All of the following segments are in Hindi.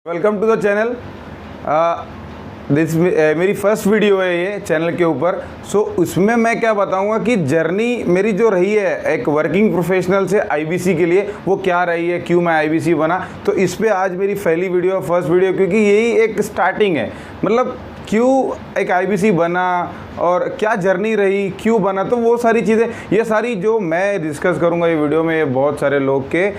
Welcome to the channel. मेरी फर्स्ट वीडियो है ये चैनल के ऊपर। उसमें मैं क्या बताऊंगा कि जर्नी मेरी जो रही है एक वर्किंग प्रोफेशनल से आईबीसी के लिए, वो क्या रही है, क्यों मैं आईबीसी बना। तो इस पे आज मेरी पहली वीडियो, फर्स्ट वीडियो, क्योंकि यही एक स्टार्टिंग है। मतलब क्यों एक आईबीसी बना और क्या जर्नी रही, क्यों बना, तो वो सारी चीज़ें, ये सारी जो मैं डिस्कस करूँगा ये वीडियो में, ये बहुत सारे लोग के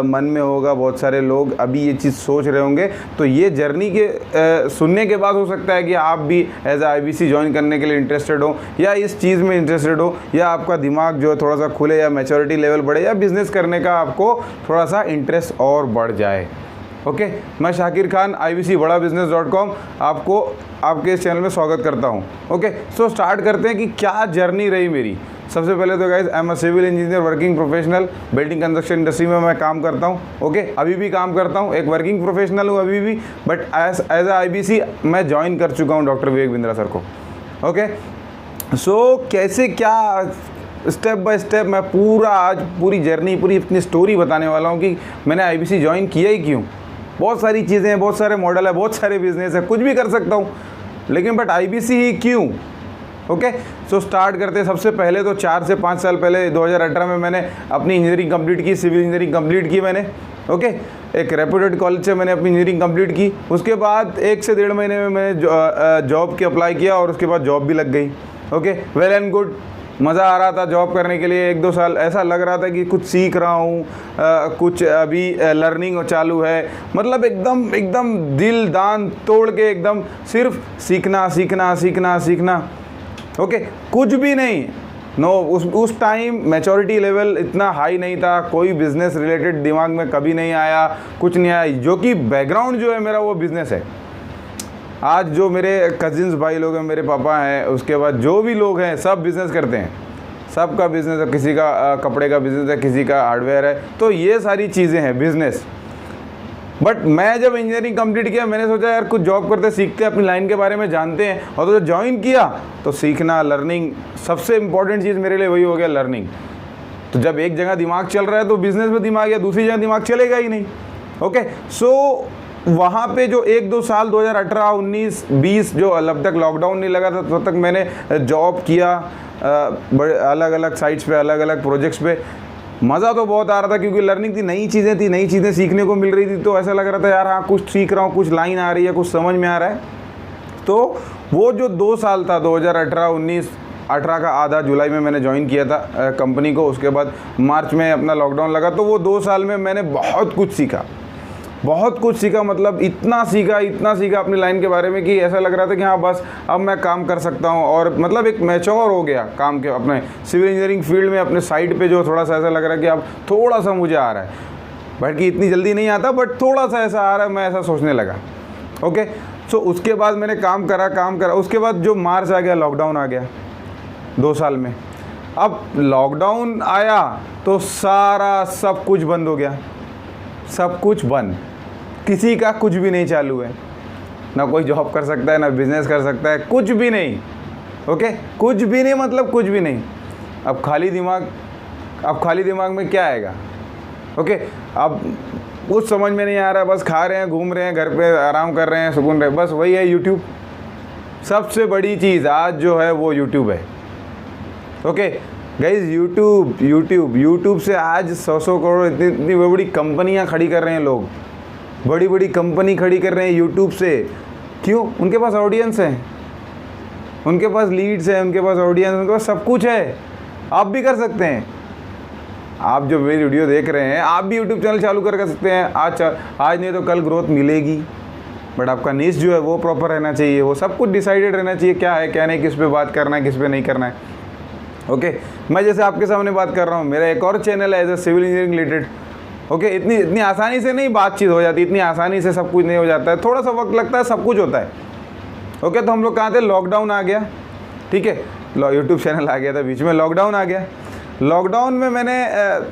मन में होगा। बहुत सारे लोग अभी ये चीज़ सोच रहे होंगे। तो ये जर्नी के सुनने के बाद हो सकता है कि आप भी एज ए आईबीसी ज्वाइन करने के लिए इंटरेस्टेड हो, या इस चीज़ में इंटरेस्टेड हो, या आपका दिमाग जो है थोड़ा सा खुले, या मैच्योरिटी लेवल बढ़े, या बिज़नेस करने का आपको थोड़ा सा इंटरेस्ट और बढ़ जाए। ओके, मैं शाकिर खान ibcbadabusiness.com आपको आपके इस चैनल में स्वागत करता हूं। ओके, सो स्टार्ट करते हैं कि क्या जर्नी रही मेरी। सबसे पहले तो guys, I am a civil engineer working professional. Building construction industry में मैं काम करता हूं। ओके, अभी भी काम करता हूं, एक वर्किंग प्रोफेशनल हूं अभी भी, बट एज ए आईबीसी मैं ज्वाइन कर चुका हूँ डॉक्टर विवेक बिंद्रा सर को। ओके, सो कैसे क्या स्टेप बाय स्टेप मैं आज पूरी जर्नी, पूरी अपनी स्टोरी बताने वाला हूँ कि मैंने आईबीसी ज्वाइन किया ही क्यों। बहुत सारी चीज़ें हैं, बहुत सारे मॉडल है, बहुत सारे बिजनेस है, कुछ भी कर सकता हूँ, लेकिन बट आईबीसी ही क्यों। ओके, सो स्टार्ट करते हैं। सबसे पहले तो 4 से 5 साल पहले 2018 में मैंने अपनी इंजीनियरिंग कंप्लीट की, सिविल इंजीनियरिंग कंप्लीट की मैंने। ओके, एक रेप्यूटेड कॉलेज से मैंने अपनी इंजीनियरिंग कंप्लीट की। उसके बाद 1 से 1.5 महीने में मैंने जॉब के अप्लाई किया और उसके बाद जॉब भी लग गई। ओके, वेल एंड गुड, मज़ा आ रहा था जॉब करने के लिए। 1-2 साल ऐसा लग रहा था कि कुछ सीख रहा हूँ, कुछ अभी लर्निंग चालू है। मतलब एकदम दिल दान तोड़ के एकदम सिर्फ सीखना सीखना सीखना सीखना। ओके, कुछ भी नहीं। नो, उस टाइम मैच्योरिटी लेवल इतना हाई नहीं था, कोई बिज़नेस रिलेटेड दिमाग में कभी नहीं आया, कुछ नहीं आया। जो कि बैकग्राउंड जो है मेरा वो बिज़नेस है। आज जो मेरे कजिन्स भाई लोग हैं, मेरे पापा हैं, उसके बाद जो भी लोग हैं, सब बिज़नेस करते हैं। सबका बिज़नेस है, किसी का कपड़े का बिज़नेस है, किसी का हार्डवेयर है। तो ये सारी चीज़ें हैं बिज़नेस। बट मैं जब इंजीनियरिंग कंप्लीट किया, मैंने सोचा यार कुछ जॉब करते सीखते, अपनी लाइन के बारे में जानते हैं। और तो जब ज्वाइन किया तो सीखना, लर्निंग, सबसे इंपॉर्टेंट चीज़ मेरे लिए वही हो गया, लर्निंग। तो जब एक जगह दिमाग चल रहा है तो बिज़नेस में दिमाग, या दूसरी जगह दिमाग चलेगा ही नहीं। ओके, सो वहाँ पे जो 1-2 साल 2018, 19, 20 जो अब तक लॉकडाउन नहीं लगा था, तब तक मैंने जॉब किया बड़े अलग अलग साइट्स पे, अलग अलग प्रोजेक्ट्स पे। मज़ा तो बहुत आ रहा था क्योंकि लर्निंग थी, नई चीज़ें थी, नई चीज़ें सीखने को मिल रही थी। तो ऐसा लग रहा था यार हाँ कुछ सीख रहा हूँ, कुछ लाइन आ रही है, कुछ समझ में आ रहा है। तो वो जो 2 साल था 2018, 19, 18 का आधा जुलाई में मैंने ज्वाइन किया था कंपनी को। उसके बाद मार्च में अपना लॉकडाउन लगा। तो वो 2 साल में मैंने बहुत कुछ सीखा, बहुत कुछ सीखा। मतलब इतना सीखा अपनी लाइन के बारे में कि ऐसा लग रहा था कि हाँ बस अब मैं काम कर सकता हूँ। और मतलब एक मैच्योर हो गया काम के, अपने सिविल इंजीनियरिंग फील्ड में, अपने साइड पे जो थोड़ा सा ऐसा लग रहा है कि अब थोड़ा सा मुझे आ रहा है। बल्कि इतनी जल्दी नहीं आता, बट थोड़ा सा ऐसा आ रहा है, मैं ऐसा सोचने लगा। ओके, सो उसके बाद मैंने काम करा। उसके बाद जो मार्च आ गया, लॉकडाउन आ गया 2 साल में। अब लॉकडाउन आया तो सारा सब कुछ बंद हो गया, सब कुछ बंद। किसी का कुछ भी नहीं चालू है, ना कोई जॉब कर सकता है, ना बिज़नेस कर सकता है, कुछ भी नहीं। ओके, कुछ भी नहीं, मतलब कुछ भी नहीं। अब खाली दिमाग में क्या आएगा। ओके, अब कुछ समझ में नहीं आ रहा है, बस खा रहे हैं, घूम रहे हैं, घर पे आराम कर रहे हैं, सुकून रहे, बस वही है यूट्यूब। सबसे बड़ी चीज़ आज जो है वो यूट्यूब है। ओके गाइज, यूट्यूब से आज 100 करोड़ इतनी बड़ी कंपनियां खड़ी कर रहे हैं लोग, बड़ी कंपनी खड़ी कर रहे हैं यूट्यूब से। क्यों? उनके पास ऑडियंस है, उनके पास लीड्स हैं, उनके पास ऑडियंस, उनके पास सब कुछ है। आप भी कर सकते हैं। आप जो मेरी वीडियो देख रहे हैं, आप भी यूट्यूब चैनल चालू कर सकते हैं। आज नहीं तो कल ग्रोथ मिलेगी, बट आपका निश जो है वो प्रॉपर रहना चाहिए, वो सब कुछ डिसाइडेड रहना चाहिए, क्या है क्या नहीं, किस पे बात करना है, किस पे नहीं करना है। ओके, मैं जैसे आपके सामने बात कर रहा हूँ, मेरा एक और चैनल है as a civil engineering related. Okay, इतनी आसानी से नहीं बातचीत हो जाती, इतनी आसानी से सब कुछ नहीं हो जाता है, थोड़ा सा वक्त लगता है, सब कुछ होता है। ओके, तो हम लोग कहाँ थे, लॉकडाउन आ गया। ठीक है, यूट्यूब चैनल आ गया था, बीच में लॉकडाउन आ गया। लॉकडाउन में मैंने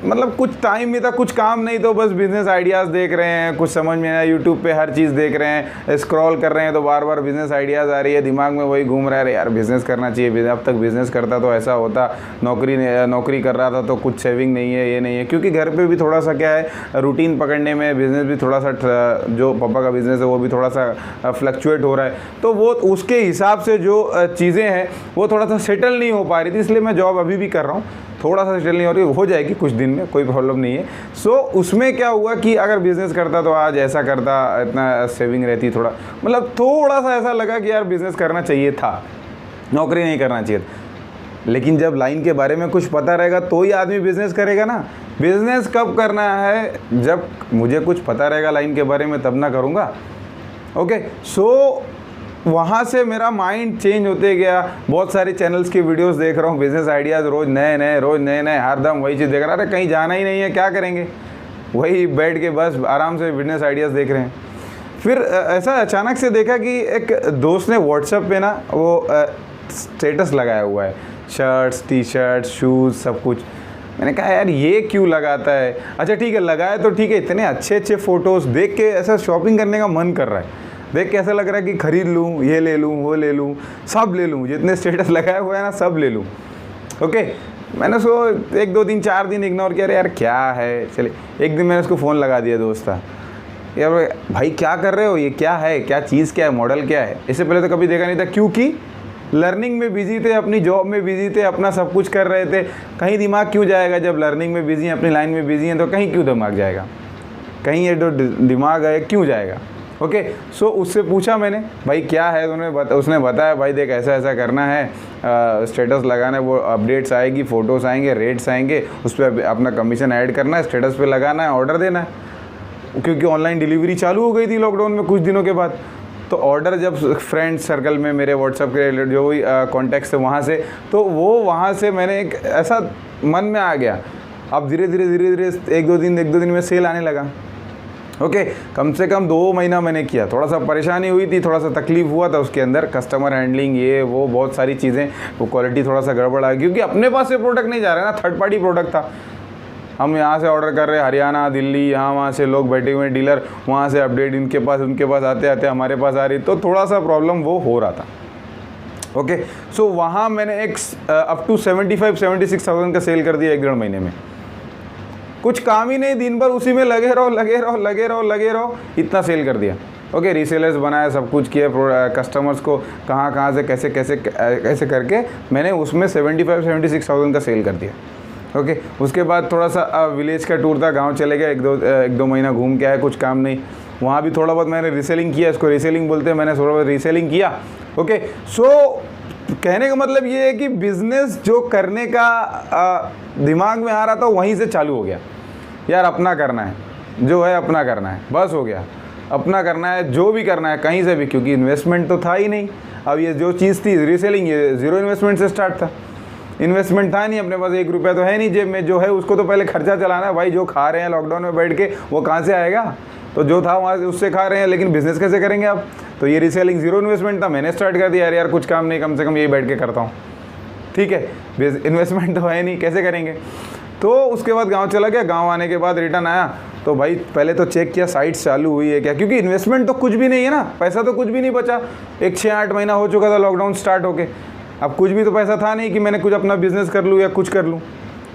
मतलब कुछ टाइम नहीं था, कुछ काम नहीं, तो बस बिज़नेस आइडियाज़ देख रहे हैं, कुछ समझ में आया, यूट्यूब पे हर चीज़ देख रहे हैं, स्क्रॉल कर रहे हैं, तो बार बार बिज़नेस आइडियाज़ आ रही है, दिमाग में वही घूम रहा है, यार बिज़नेस करना चाहिए, अब तक बिज़नेस करता तो ऐसा होता, नौकरी कर रहा था तो कुछ सेविंग नहीं है, ये नहीं है, क्योंकि घर पर भी थोड़ा सा क्या है रूटीन पकड़ने में, बिज़नेस भी थोड़ा सा जो पापा का बिज़नेस है वो भी थोड़ा सा फ्लक्चुएट हो रहा है, तो वो उसके हिसाब से जो चीज़ें हैं वो थोड़ा सा सेटल नहीं हो पा रही थी, इसलिए मैं जॉब अभी भी कर रहा हूँ, थोड़ा सा सेटल नहीं हो रही, हो जाएगी कुछ दिन में, कोई प्रॉब्लम नहीं है। सो उसमें क्या हुआ कि अगर बिज़नेस करता तो आज ऐसा करता, इतना सेविंग रहती, थोड़ा मतलब थोड़ा सा ऐसा लगा कि यार बिज़नेस करना चाहिए था, नौकरी नहीं करना चाहिए था। लेकिन जब लाइन के बारे में कुछ पता रहेगा तो ही आदमी बिज़नेस करेगा ना। बिज़नेस कब करना है, जब मुझे कुछ पता रहेगा लाइन के बारे में, तब ना करूँगा। ओके, सो वहाँ से मेरा माइंड चेंज होते गया, बहुत सारे चैनल्स की वीडियोस देख रहा हूँ, बिज़नेस आइडियाज़ रोज़ नए नए हर दम वही चीज़ देख रहा। अरे कहीं जाना ही नहीं है, क्या करेंगे, वही बैठ के बस आराम से बिज़नेस आइडियाज़ देख रहे हैं। फिर ऐसा अचानक से देखा कि एक दोस्त ने व्हाट्सएप पे ना वो स्टेटस लगाया हुआ है, शर्ट्स, टी शर्ट्स, शूज़, सब कुछ। मैंने कहा यार ये क्यों लगाता है, अच्छा ठीक है लगाया तो ठीक है, इतने अच्छे अच्छे फ़ोटोज़ देख के ऐसा शॉपिंग करने का मन कर रहा है, देख के ऐसा लग रहा है कि ख़रीद लूँ, ये ले लूँ, वो ले लूँ, सब ले लूँ, जितने स्टेटस लगाए हुए हैं ना सब ले लूँ। ओके, मैंने उसको 1 2 दिन 4 दिन इग्नोर किया, यार क्या है, चले। एक दिन मैंने उसको फ़ोन लगा दिया, दोस्त था, यार भाई क्या कर रहे हो, ये क्या है, क्या चीज़ क्या है, मॉडल क्या है। इससे पहले तो कभी देखा नहीं था, क्योंकि लर्निंग में बिजी थे, अपनी जॉब में बिजी थे, अपना सब कुछ कर रहे थे। कहीं दिमाग क्यों जाएगा, जब लर्निंग में बिजी हैं, अपनी लाइन में बिजी हैं, तो कहीं क्यों दिमाग जाएगा, कहीं ये जो दिमाग है क्यों जाएगा। ओके, सो उससे पूछा मैंने भाई क्या है, उसने बताया भाई देख ऐसा ऐसा करना है, स्टेटस लगाना है, वो अपडेट्स आएगी, फ़ोटोज़ आएंगे, रेट्स आएंगे, उस पर अपना कमीशन ऐड करना है, स्टेटस पे लगाना है, ऑर्डर देना है। क्योंकि ऑनलाइन डिलीवरी चालू हो गई थी लॉकडाउन में कुछ दिनों के बाद, तो ऑर्डर जब फ्रेंड सर्कल में मेरे व्हाट्सएप के जो भी कॉन्टैक्ट्स थे वहाँ से, तो वो वहाँ से मैंने एक ऐसा मन में आ गया। अब धीरे धीरे 1 2 दिन में सेल आने लगा। ओके, कम से कम 2 महीना मैंने किया, थोड़ा सा परेशानी हुई थी, थोड़ा सा तकलीफ़ हुआ था उसके अंदर, कस्टमर हैंडलिंग, ये वो बहुत सारी चीज़ें, वो क्वालिटी थोड़ा सा गड़बड़ आ गई, क्योंकि अपने पास से प्रोडक्ट नहीं जा रहा है ना, थर्ड पार्टी प्रोडक्ट था। हम यहाँ से ऑर्डर कर रहे हैं, हरियाणा, दिल्ली, यहाँ वहाँ से लोग बैठे हुए हैं डीलर, वहाँ से अपडेट उनके पास आते आते हमारे पास आ रही, तो थोड़ा सा प्रॉब्लम वो हो रहा था। ओके, सो वहाँ मैंने एक अप टू 75-76,000 का सेल कर दिया 1 डेढ़ महीने में। कुछ काम ही नहीं, दिन भर उसी में लगे रहो, इतना सेल कर दिया। ओके, रीसेलर्स बनाया, सब कुछ किया, कस्टमर्स को कहाँ से कैसे करके मैंने उसमें 75-76,000 का सेल कर दिया। ओके, उसके बाद थोड़ा सा विलेज का टूर था, गांव चले गए, 1 2 महीना घूम के आए, कुछ काम नहीं, वहाँ भी थोड़ा बहुत मैंने रीसेलिंग किया, इसको रीसेलिंग बोलते हैं, मैंने थोड़ा बहुत रीसेलिंग किया। ओके, सो कहने का मतलब ये है कि बिज़नेस जो करने का दिमाग में आ रहा था वहीं से चालू हो गया, यार अपना करना है, जो है अपना करना है, बस हो गया, अपना करना है, जो भी करना है कहीं से भी, क्योंकि इन्वेस्टमेंट तो था ही नहीं। अब ये जो चीज़ थी रीसेलिंग, ये 0 इन्वेस्टमेंट से स्टार्ट था, इन्वेस्टमेंट था नहीं अपने पास, 1 रुपया तो है नहीं जेब में, जो है उसको तो पहले खर्चा चलाना है भाई। जो खा रहे हैं लॉकडाउन में बैठ के वो कहाँ से आएगा, तो जो था वहाँ से उससे खा रहे हैं, लेकिन बिज़नेस कैसे करेंगे आप। तो ये रीसेलिंग 0 इन्वेस्टमेंट था, मैंने स्टार्ट कर दिया, यार कुछ काम नहीं, कम से कम यही बैठ के करता हूँ, ठीक है, इन्वेस्टमेंट तो है नहीं, कैसे करेंगे। तो उसके बाद गाँव चला गया, गाँव आने के बाद रिटर्न आया, तो भाई पहले तो चेक किया साइट्स चालू हुई है क्या, क्योंकि इन्वेस्टमेंट तो कुछ भी नहीं है ना, पैसा तो कुछ भी नहीं बचा, एक 6-8 महीना हो चुका था लॉकडाउन स्टार्ट होके, अब कुछ भी तो पैसा था नहीं कि मैंने कुछ अपना बिज़नेस कर लूँ या कुछ कर लूँ।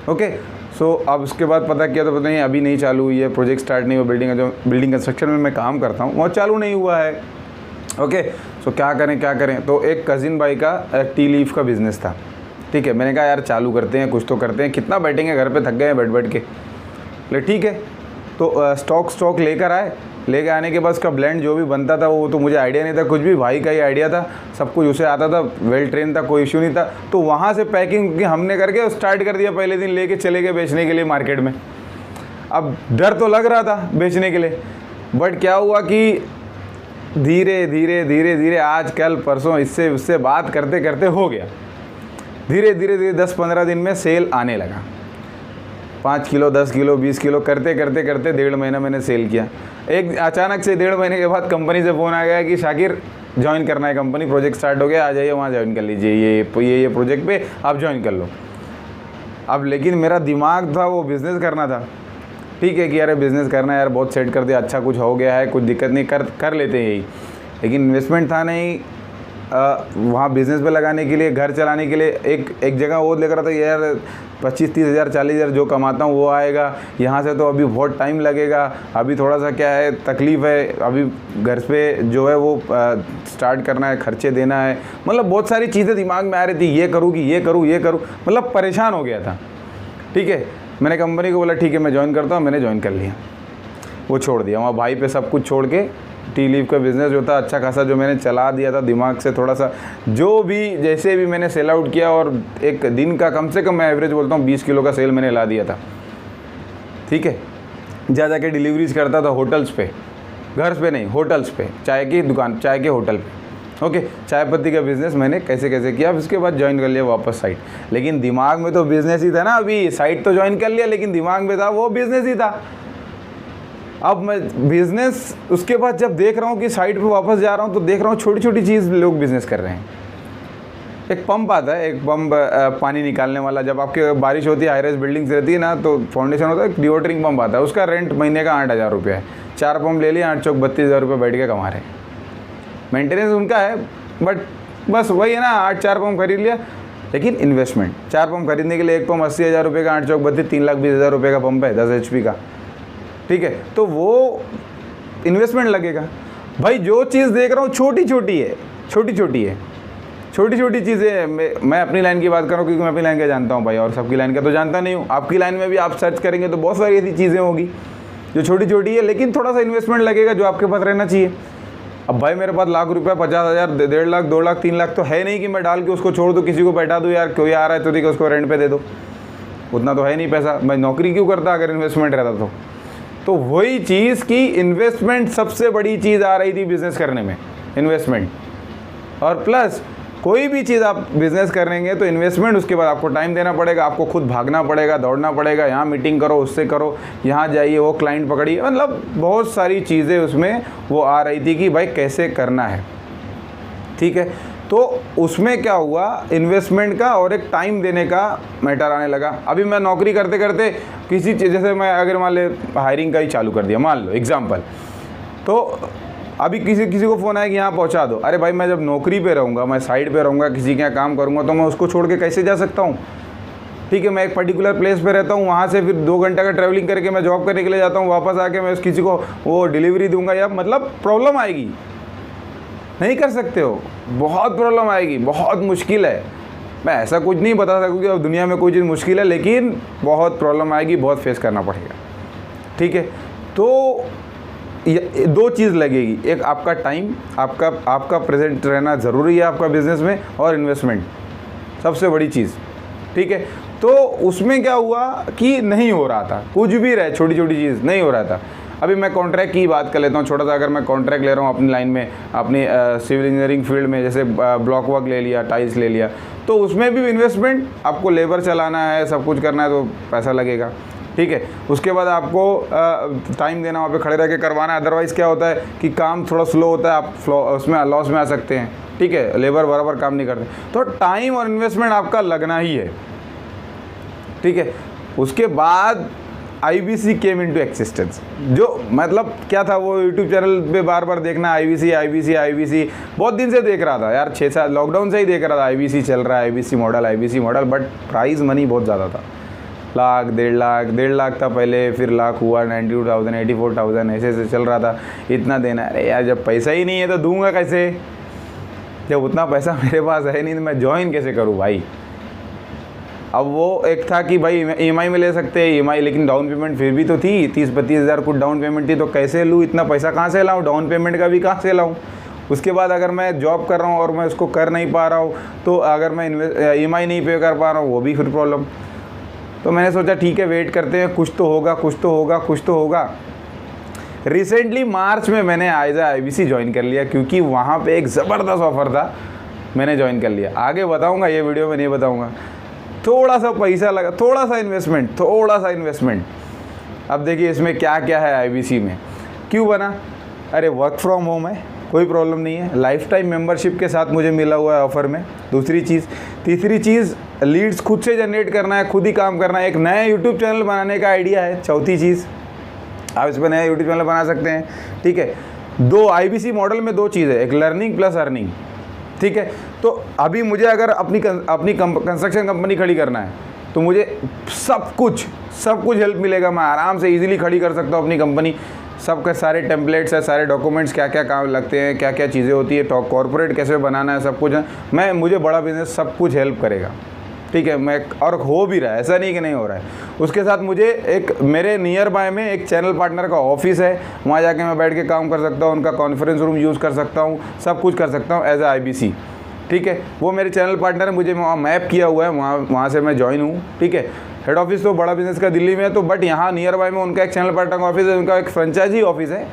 ओके, सो अब उसके बाद पता किया तो पता नहीं अभी नहीं चालू हुई है, प्रोजेक्ट स्टार्ट नहीं हुआ, बिल्डिंग कंस्ट्रक्शन में मैं काम करता हूँ वो चालू नहीं हुआ है। ओके, सो क्या करें, तो एक कज़िन भाई का टी लीफ का बिज़नेस था, ठीक है, मैंने कहा यार चालू करते हैं, कुछ तो करते हैं, कितना बैठेंगे घर पे, थक गए हैं बैठ के, बोले ठीक है। तो स्टॉक लेकर आए, लेके आने के बाद उसका ब्लेंड जो भी बनता था वो तो मुझे आइडिया नहीं था कुछ भी, भाई का ही आइडिया था, सब कुछ उसे आता था, वेल ट्रेन था, कोई इशू नहीं था। तो वहाँ से पैकिंग हमने करके स्टार्ट कर दिया, पहले दिन लेके चले गए बेचने के लिए मार्केट में। अब डर तो लग रहा था बेचने के लिए, बट क्या हुआ कि धीरे धीरे आज कल परसों इससे उससे बात करते करते हो गया, धीरे धीरे 10-15 दिन में सेल आने लगा, 5 किलो 10 किलो 20 किलो करते 1.5 महीना मैंने सेल किया। एक अचानक से 1.5 महीने के बाद कंपनी से फ़ोन आ गया कि शाकिर ज्वाइन करना है कंपनी, प्रोजेक्ट स्टार्ट हो गया, आ जाइए वहाँ ज्वाइन कर लीजिए, ये प्रोजेक्ट पे आप ज्वाइन कर लो। अब लेकिन मेरा दिमाग था वो बिज़नेस करना था। ठीक है कि यार बिज़नेस करना है यार, बहुत सेट कर दिया, अच्छा कुछ हो गया है, कुछ दिक्कत नहीं, कर लेते हैं यही। लेकिन इन्वेस्टमेंट था नहीं वहाँ बिज़नेस पे लगाने के लिए, घर चलाने के लिए। एक जगह वो लेकर था यार 25-30 हज़ार 40 हज़ार जो कमाता हूँ वो आएगा यहाँ से, तो अभी बहुत टाइम लगेगा, अभी थोड़ा सा क्या है तकलीफ़ है, अभी घर पे जो है वो स्टार्ट करना है, खर्चे देना है, मतलब बहुत सारी चीज़ें दिमाग में आ रही थी, ये करूँ कि ये करूँ, मतलब परेशान हो गया था। ठीक है, मैंने कंपनी को बोला ठीक है मैं ज्वाइन करता हूँ, मैंने ज्वाइन कर लिया, वो छोड़ दिया। वहाँ भाई पे सब कुछ छोड़ के टी लीव का बिज़नेस जो था अच्छा खासा जो मैंने चला दिया था दिमाग से, थोड़ा सा जो भी जैसे भी मैंने सेल आउट किया, और एक दिन का कम से कम मैं एवरेज बोलता हूँ 20 किलो का सेल मैंने ला दिया था। ठीक है, जा के डिलीवरीज करता था होटल्स पे, घर पे नहीं, होटल्स पे, चाय की दुकान, चाय के होटल पे। ओके, चाय पत्ती का बिज़नेस मैंने कैसे कैसे किया, उसके बाद ज्वाइन कर लिया वापस साइट। लेकिन दिमाग में तो बिज़नेस ही था ना, अभी साइट तो ज्वाइन कर लिया लेकिन दिमाग में था वो बिज़नेस ही था। अब मैं बिज़नेस उसके बाद जब देख रहा हूँ कि साइट पे वापस जा रहा हूँ तो देख रहा हूँ छोटी छोटी चीज़ लोग बिज़नेस कर रहे हैं। एक पंप आता है, एक पंप पानी निकालने वाला, जब आपके बारिश होती है, हाई राइज बिल्डिंग्स रहती है ना, तो फाउंडेशन होता है, एक डिवोटरिंग पंप आता है, उसका रेंट महीने का 8,000 रुपये है। 4 पंप ले लिए, 8 चौक 32,000 रुपये बैठ के कमा रहे हैं। मेंटेनेंस उनका है, बट बस वही है ना, 4 पंप खरीद लिया। लेकिन इन्वेस्टमेंट 4 पंप खरीदने के लिए एक पंप 80,000 रुपये का, 8 चौक 32, 3,20,000 रुपये का पंप है, 10 HP का। ठीक है, तो वो इन्वेस्टमेंट लगेगा। भाई जो चीज़ देख रहा हूँ छोटी छोटी है, छोटी छोटी चीज़ें। मैं अपनी लाइन की बात कर रहा हूँ क्योंकि मैं अपनी लाइन का जानता हूँ भाई, और सबकी लाइन का तो जानता नहीं हूँ। आपकी लाइन में भी आप सर्च करेंगे तो बहुत सारी ऐसी चीज़ें होगी जो छोटी छोटी है, लेकिन थोड़ा सा इन्वेस्टमेंट लगेगा जो आपके पास रहना चाहिए। अब भाई मेरे पास लाख रुपया, 50,000, 1.5 लाख, 2 लाख, 3 लाख तो है नहीं कि मैं डाल के उसको छोड़ दूँ, किसी को बैठा दूँ, यार कोई आ रहा है तो देखिए उसको रेंट पे दे दो, उतना तो है नहीं पैसा। मैं नौकरी क्यों करता अगर इन्वेस्टमेंट रहता तो वही चीज़ की इन्वेस्टमेंट सबसे बड़ी चीज़ आ रही थी बिज़नेस करने में, इन्वेस्टमेंट। और प्लस कोई भी चीज़ आप बिज़नेस करेंगे तो इन्वेस्टमेंट, उसके बाद आपको टाइम देना पड़ेगा, आपको खुद भागना पड़ेगा, दौड़ना पड़ेगा, यहाँ मीटिंग करो, उससे करो, यहाँ जाइए, वो क्लाइंट पकड़िए, मतलब बहुत सारी चीज़ें उसमें वो आ रही थी कि भाई कैसे करना है। ठीक है, तो उसमें क्या हुआ, इन्वेस्टमेंट का और एक टाइम देने का मैटर आने लगा। अभी मैं नौकरी करते करते किसी चीज़, जैसे मैं अगर मान ले हायरिंग का ही चालू कर दिया, मान लो एग्जांपल, तो अभी किसी को फ़ोन आया कि यहाँ पहुँचा दो। अरे भाई मैं जब नौकरी पे रहूँगा, मैं साइड पे रहूँगा, किसी के यहाँ काम करूँगा, तो मैं उसको छोड़ के कैसे जा सकता हूँ। ठीक है, मैं एक पर्टिकुलर प्लेस पे रहता हूँ, वहाँ से फिर 2 घंटे का ट्रैवलिंग करके मैं जॉब करने के लिए जाता हूँ, वापस आके मैं उस किसी को वो डिलीवरी दूंगा, या मतलब प्रॉब्लम आएगी, नहीं कर सकते हो, बहुत प्रॉब्लम आएगी, बहुत मुश्किल है। मैं ऐसा कुछ नहीं बता सकूँ कि अब दुनिया में कोई चीज़ मुश्किल है, लेकिन बहुत प्रॉब्लम आएगी, बहुत फेस करना पड़ेगा। ठीक है, तो 2 चीज़ लगेगी, एक आपका टाइम, आपका प्रेजेंट रहना ज़रूरी है आपका बिज़नेस में, और इन्वेस्टमेंट सबसे बड़ी चीज़। ठीक है, तो उसमें क्या हुआ कि नहीं हो रहा था, कुछ भी रहे छोटी छोटी चीज़ नहीं हो रहा था। अभी मैं कॉन्ट्रैक्ट की बात कर लेता हूँ, छोटा सा अगर मैं कॉन्ट्रैक्ट ले रहा हूँ अपनी लाइन में, अपनी सिविल इंजीनियरिंग फील्ड में, जैसे ब्लॉक वर्क ले लिया, टाइल्स ले लिया, तो उसमें भी इन्वेस्टमेंट, आपको लेबर चलाना है, सब कुछ करना है तो पैसा लगेगा। ठीक है, उसके बाद आपको टाइम देना, वहाँ पे खड़े रह के करवाना, अदरवाइज़ क्या होता है कि काम थोड़ा स्लो होता है, आप उसमें लॉस में आ सकते हैं। ठीक है, लेबर बराबर काम नहीं करते, तो टाइम और इन्वेस्टमेंट आपका लगना ही है। ठीक है, उसके बाद IBC केम इनटू एक्सिस्टेंस, जो मतलब क्या था, वो यूट्यूब चैनल पे बार बार देखना, IBC बहुत दिन से देख रहा था यार, 6-7 लॉकडाउन से ही देख रहा था, IBC चल रहा है, IBC model, but price money बहुत ज़्यादा था, लाख, 1.5 लाख था पहले, फिर लाख हुआ, 92,000, 84,000, ऐसे चल रहा था, इतना देना। अरे यार जब पैसा ही नहीं है तो दूंगा कैसे, जब उतना पैसा मेरे पास है नहीं तो मैं ज्वाइन कैसे करूँ भाई। अब वो एक था कि भाई EMI में ले सकते हैं, EMI, लेकिन डाउन पेमेंट फिर भी तो थी, 30-32 हज़ार कुछ डाउन पेमेंट थी, तो कैसे लूँ, इतना पैसा कहाँ से लाऊँ, डाउन पेमेंट का भी कहाँ से लाऊँ। उसके बाद अगर मैं जॉब कर रहा हूँ और मैं उसको कर नहीं पा रहा हूँ, तो अगर मैं EMI नहीं पे कर पा रहा हूँ, वो भी फिर प्रॉब्लम। तो मैंने सोचा ठीक है, वेट करते हैं, कुछ तो होगा। रिसेंटली मार्च में मैंने एज IBC ज्वाइन कर लिया, क्योंकि वहाँ पे एक ज़बरदस्त ऑफ़र था, मैंने ज्वाइन कर लिया। आगे बताऊँगा, ये वीडियो में नहीं बताऊँगा। थोड़ा सा पैसा लगा, थोड़ा सा इन्वेस्टमेंट। अब देखिए इसमें क्या क्या है IBC में, क्यों बना। अरे वर्क फ्रॉम होम है, कोई प्रॉब्लम नहीं है, लाइफ टाइम मेंबरशिप के साथ मुझे मिला हुआ है ऑफ़र में, दूसरी चीज़। तीसरी चीज़, लीड्स खुद से जनरेट करना है, खुद ही काम करना है। एक नया यूट्यूब चैनल बनाने का आइडिया है, चौथी चीज़ आप इस पर नया यूट्यूब चैनल बना सकते हैं। ठीक है, दो IBC मॉडल में दो चीज़ है, एक लर्निंग प्लस अर्निंग। ठीक है, तो अभी मुझे अगर अपनी कंस्ट्रक्शन कंपनी खड़ी करना है तो मुझे सब कुछ हेल्प मिलेगा। मैं आराम से इजीली खड़ी कर सकता हूँ अपनी कंपनी। सबके सारे टेम्पलेट्स है, सारे डॉक्यूमेंट्स, क्या क्या काम लगते हैं, क्या क्या चीज़ें होती है, कॉर्पोरेट कैसे बनाना है, सब कुछ है। मुझे बड़ा बिजनेस सब कुछ हेल्प करेगा। ठीक है, मैं और हो भी रहा है, ऐसा नहीं कि नहीं हो रहा है। उसके साथ मुझे एक मेरे नियर बाय में एक चैनल पार्टनर का ऑफिस है, वहाँ जाके मैं बैठ के काम कर सकता हूँ, उनका कॉन्फ्रेंस रूम यूज़ कर सकता हूँ, सब कुछ कर सकता हूँ एज ए IBC। ठीक है, वो मेरे चैनल पार्टनर है, मुझे वहाँ मैप किया हुआ है, वहाँ से मैं ज्वाइन हूँ। ठीक है, हेड ऑफिस तो बड़ा बिजनेस का दिल्ली में है, तो बट यहाँ नियर बाय में उनका एक चैनल पार्टनर का ऑफिस है, उनका एक फ्रेंचाइजी ऑफिस है।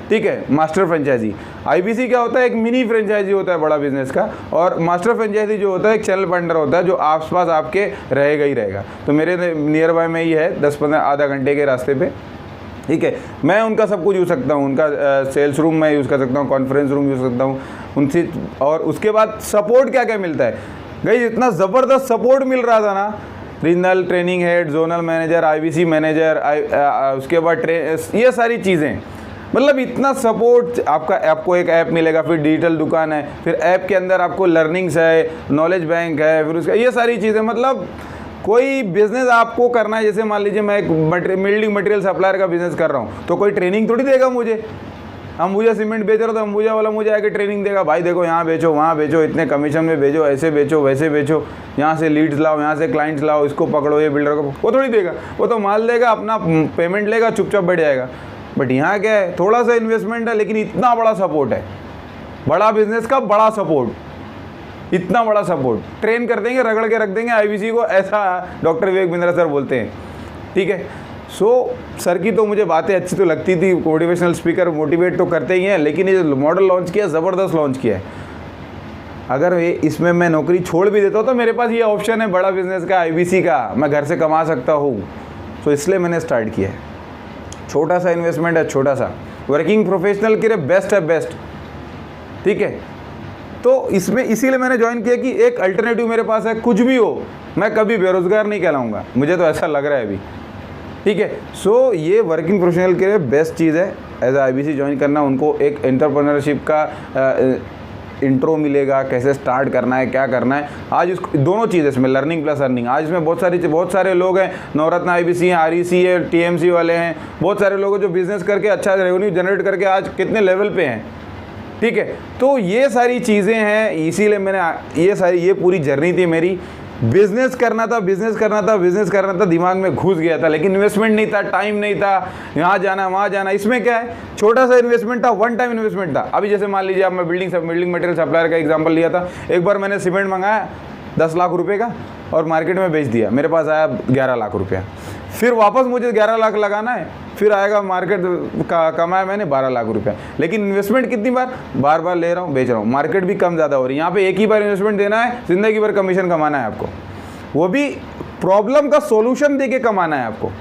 ठीक है, मास्टर फ्रेंचाइजी। IBC क्या होता है, एक मिनी फ्रेंचाइजी होता है बड़ा बिजनेस का, और मास्टर फ्रेंचाइजी जो होता है एक चैनल पार्टनर होता है जो आसपास आपके रहेगा ही रहेगा। तो मेरे नियर बाय में ही है, 10-15 आधा घंटे के रास्ते पे। ठीक है, मैं उनका सब कुछ यूज़ सकता हूँ, उनका सेल्स रूम मैं यूज़ कर सकता हूँ, कॉन्फ्रेंस रूम यूज़ सकता हूँ उनसे। और उसके बाद सपोर्ट क्या क्या मिलता है भाई, इतना ज़बरदस्त सपोर्ट मिल रहा था ना, regional training head, zonal manager, IBC manager, उसके बाद ये सारी चीज़ें, मतलब इतना सपोर्ट। आपको एक ऐप मिलेगा, फिर डिजिटल दुकान है, फिर ऐप के अंदर आपको लर्निंग्स है, नॉलेज बैंक है, फिर उसका ये सारी चीज़ें। मतलब कोई बिज़नेस आपको करना है, जैसे मान लीजिए मैं एक बिल्डिंग मटेरियल सप्लायर का बिज़नेस कर रहा हूँ, तो कोई ट्रेनिंग थोड़ी देगा मुझे। अंबुजा सीमेंट बेच रहा तो अंबुजा वाला मुझे आके ट्रेनिंग देगा, भाई देखो यहाँ बेचो, वहाँ बेचो, इतने कमीशन में बेचो, ऐसे बेचो, वैसे बेचो, यहाँ से लीड्स लाओ, यहाँ से क्लाइंट्स लाओ, इसको पकड़ो, ये बिल्डर को, वो थोड़ी देगा। वो तो माल देगा, अपना पेमेंट लेगा, चुपचाप बैठ जाएगा। बट यहाँ क्या है, थोड़ा सा इन्वेस्टमेंट है, लेकिन इतना बड़ा सपोर्ट है, बड़ा बिजनेस का बड़ा सपोर्ट, इतना बड़ा सपोर्ट। ट्रेन कर देंगे, रगड़ के रख देंगे IBC को, ऐसा डॉक्टर विवेक बिंद्रा सर बोलते हैं। ठीक है, सर की तो मुझे बातें अच्छी तो लगती थी, मोटिवेशनल स्पीकर मोटिवेट तो करते ही हैं, लेकिन ये जो मॉडल लॉन्च किया, ज़बरदस्त लॉन्च किया है। अगर इसमें मैं नौकरी छोड़ भी देता हूँ तो मेरे पास ये ऑप्शन है बड़ा बिजनेस का, IBC का, मैं घर से कमा सकता हूँ। तो इसलिए मैंने स्टार्ट किया है। छोटा सा इन्वेस्टमेंट है, छोटा सा, वर्किंग प्रोफेशनल के लिए बेस्ट है, बेस्ट। ठीक है, तो इसमें इसीलिए मैंने ज्वाइन किया कि एक अल्टरनेटिव मेरे पास है, कुछ भी हो मैं कभी बेरोज़गार नहीं कहलाऊँगा, मुझे तो ऐसा लग रहा है अभी। ठीक है, ये वर्किंग प्रोफेशनल के लिए बेस्ट चीज़ है एज ए IBC ज्वाइन करना। उनको एक एंटरप्रेन्योरशिप का इंट्रो मिलेगा, कैसे स्टार्ट करना है, क्या करना है। आज उसको दोनों चीज़ है इसमें, लर्निंग प्लस अर्निंग। आज इसमें बहुत सारे लोग हैं, नवरत्न IBC हैं, REC है, TMC वाले हैं, बहुत सारे लोग जो बिज़नेस करके अच्छा रेवेन्यू जनरेट करके आज कितने लेवल पे हैं। ठीक है, तो ये सारी चीज़ें हैं, इसीलिए मैंने ये पूरी जर्नी थी मेरी। बिज़नेस करना था, दिमाग में घुस गया था, लेकिन इन्वेस्टमेंट नहीं था, टाइम नहीं था, यहाँ जाना वहाँ जाना। इसमें क्या है, छोटा सा इन्वेस्टमेंट था, वन टाइम इन्वेस्टमेंट था। अभी जैसे मान लीजिए, अब मैं बिल्डिंग मटेरियल सप्लायर का एग्जांपल लिया था। एक बार मैंने सीमेंट मंगाया 10 लाख रुपए का और मार्केट में बेच दिया, मेरे पास आया 11 लाख रुपया। फिर वापस मुझे 11 लाख लगाना है, फिर आएगा मार्केट का, कमाया मैंने 12 लाख रुपया। लेकिन इन्वेस्टमेंट कितनी बार बार ले रहा हूँ, बेच रहा हूँ, मार्केट भी कम ज़्यादा हो रही है। यहाँ पे एक ही बार इन्वेस्टमेंट देना है, ज़िंदगी भर कमीशन कमाना है आपको, वो भी प्रॉब्लम का सोल्यूशन देके कमाना है आपको।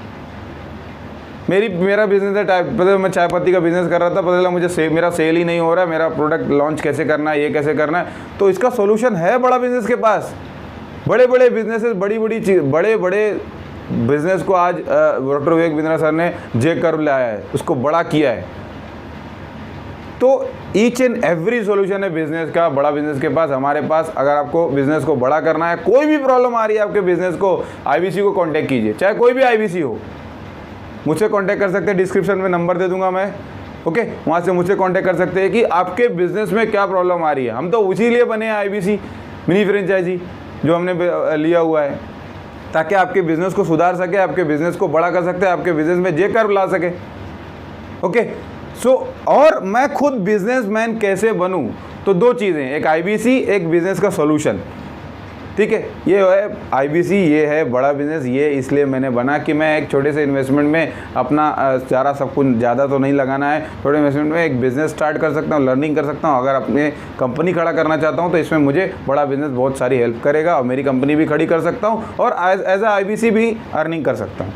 मेरा बिजनेस है पता, मैं चाय पत्ती का बिजनेस कर रहा था, पता चला मुझे मेरा सेल ही नहीं हो रहा है, मेरा प्रोडक्ट लॉन्च कैसे करना है, ये कैसे करना है। तो इसका सोल्यूशन है बड़ा बिजनेस के पास। बड़े बिजनेसेस, बड़े बिजनेस को आज डॉक्टर विवेक बिंद्रा सर ने जे कर्व लाया है, उसको बड़ा किया है। तो ईच एंड एवरी सॉल्यूशन है बिजनेस का, बड़ा बिजनेस के पास, हमारे पास। अगर आपको बिजनेस को बड़ा करना है, कोई भी प्रॉब्लम आ रही है आपके बिजनेस को, IBC को कांटेक्ट कीजिए, चाहे कोई भी IBC हो, मुझसे कांटेक्ट कर सकते हैं। डिस्क्रिप्शन में नंबर दे दूंगा मैं, ओके, वहाँ से मुझसे कांटेक्ट कर सकते हैं कि आपके बिजनेस में क्या प्रॉब्लम आ रही है। हम तो उसी लिए बने हैं IBC मिनी फ्रेंचाइजी जो हमने लिया हुआ है, ताकि आपके बिजनेस को सुधार सके, आपके बिजनेस को बड़ा कर सकते हैं, आपके बिजनेस में जे कर्व ला सके। ओके, और मैं खुद बिजनेसमैन कैसे बनूं, तो दो चीज़ें, एक IBC, एक बिजनेस का सॉल्यूशन। ठीक है, ये है IBC, ये है बड़ा बिजनेस। ये इसलिए मैंने बना कि मैं एक छोटे से इन्वेस्टमेंट में अपना सारा सब कुछ, ज़्यादा तो नहीं लगाना है, थोड़े इन्वेस्टमेंट में एक बिज़नेस स्टार्ट कर सकता हूँ, लर्निंग कर सकता हूँ। अगर अपने कंपनी खड़ा करना चाहता हूँ तो इसमें मुझे बड़ा बिजनेस बहुत सारी हेल्प करेगा, और मेरी कंपनी भी खड़ी कर सकता हूँ, और एज ए IBC भी अर्निंग कर सकता हूँ।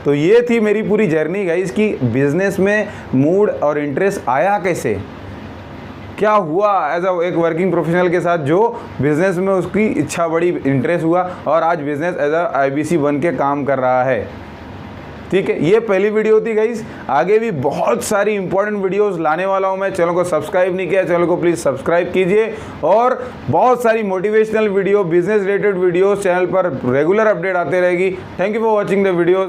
तो ये थी मेरी पूरी जर्नी गाइस, कि बिज़नेस में मूड और इंटरेस्ट आया कैसे। क्या हुआ एज अ एक वर्किंग प्रोफेशनल के साथ जो बिजनेस में उसकी इच्छा बड़ी, इंटरेस्ट हुआ और आज बिजनेस एज अ IBC बन के काम कर रहा है। ठीक है, ये पहली वीडियो थी गाइस। आगे भी बहुत सारी इंपॉर्टेंट वीडियोस लाने वाला हूं मैं। चैनल को सब्सक्राइब नहीं किया, चैनल को प्लीज़ सब्सक्राइब कीजिए और बहुत सारी motivational video, business related videos channel पर रेगुलर अपडेट आते रहेगी। Thank you for watching the video.